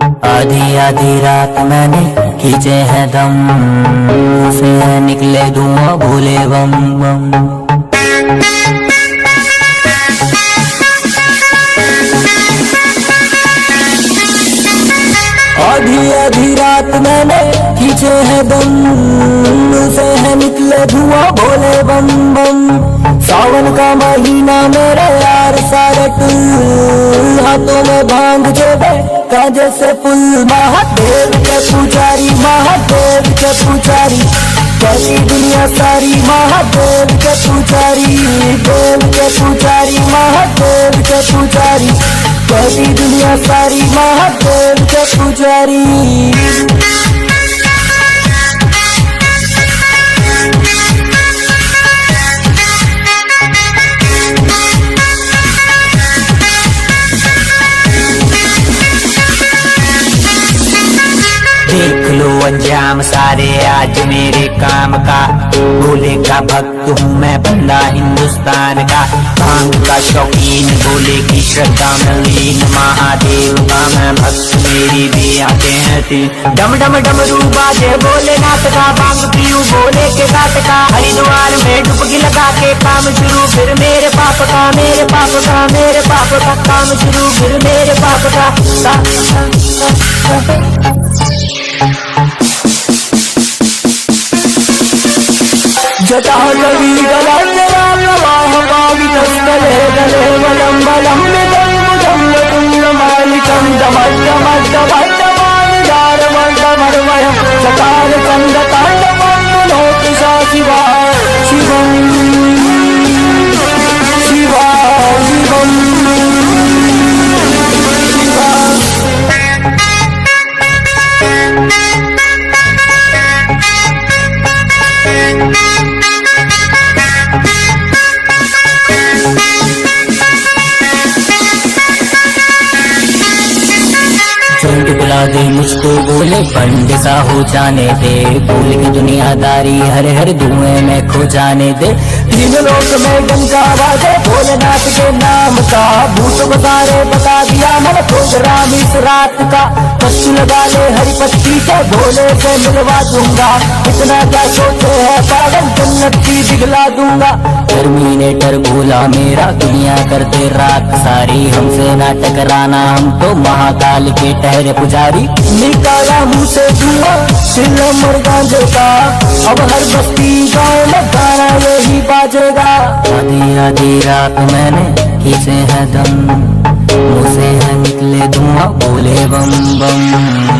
आधी आधी रात मैंने खींचे हैं दम, से निकले धुआं भोले बम बम। आधी आधी रात मैंने खींचे हैं दम, से है निकले धुआं भोले बम बम। सावन का महीना मेरे यार सारट, हाथों में भांग जेबे कांजे से फुल। महादेव के पुजारी, महादेव के पुजारी, कहती दुनिया सारी महादेव के पुजारी। देव के पुजारी, महादेव के पुजारी, कहती दुनिया सारी महादेव के पुजारी। देख लो अंजाम सारे आज मेरे काम का, भोले का भक्त हूँ मैं बंदा हिंदुस्तान का। भांग का शौकीन, भोले की श्रद्धा में लीन, महादेव का मैं भक्त मेरी भी आते हैं तीन। डम डम डमरू बाजे भोलेनाथ का, भांग पीऊं भोले के गात का। हरिद्वार में डुबकी लगा के काम शुरू, फिर मेरे पाप का, मेरे पाप का, मेरे पाप का काम शुरू, फिर मेरे पाप का। जटाटवी गलावाह पावितस्थले गले वलम बलम निदं मुदं तुंगमालिकं दमड्डमड्डमड्डमालिदारमड्डमर्वयं चकार चण्डताण्डवं सा शिवा शिवं शिवा शिवं बुला दे मुझको, बोले बंद सा हो जाने दे। भूल की दुनियादारी हर हर धुएं में खो जाने दे। तीन लोक में गंगा बाजे भोलेनाथ के नाम का, भूत बतारे बता दिया मन प्रोग्राम इस रात का। कष्ट लगा ले हरी पत्ती के, भोले से मिलवा दूंगा। इतना क्या सोचे है पागल, जन्नत की दिखला दूंगा। टर्मिनेटर भोला मेरा, दुनिया करते रात सारी। हमसे ना टकराना, हम तो महाकाल के ठहरे पुजारी। निकाला मुँह से धुआं चिल्लम और गांजे का, अब हर बस्ती गाँव में गाना यही बाजेगा। आधी आधी रात मैंने खींचे हैं दम, मुँह से है निकले धुआं भोले बम बम।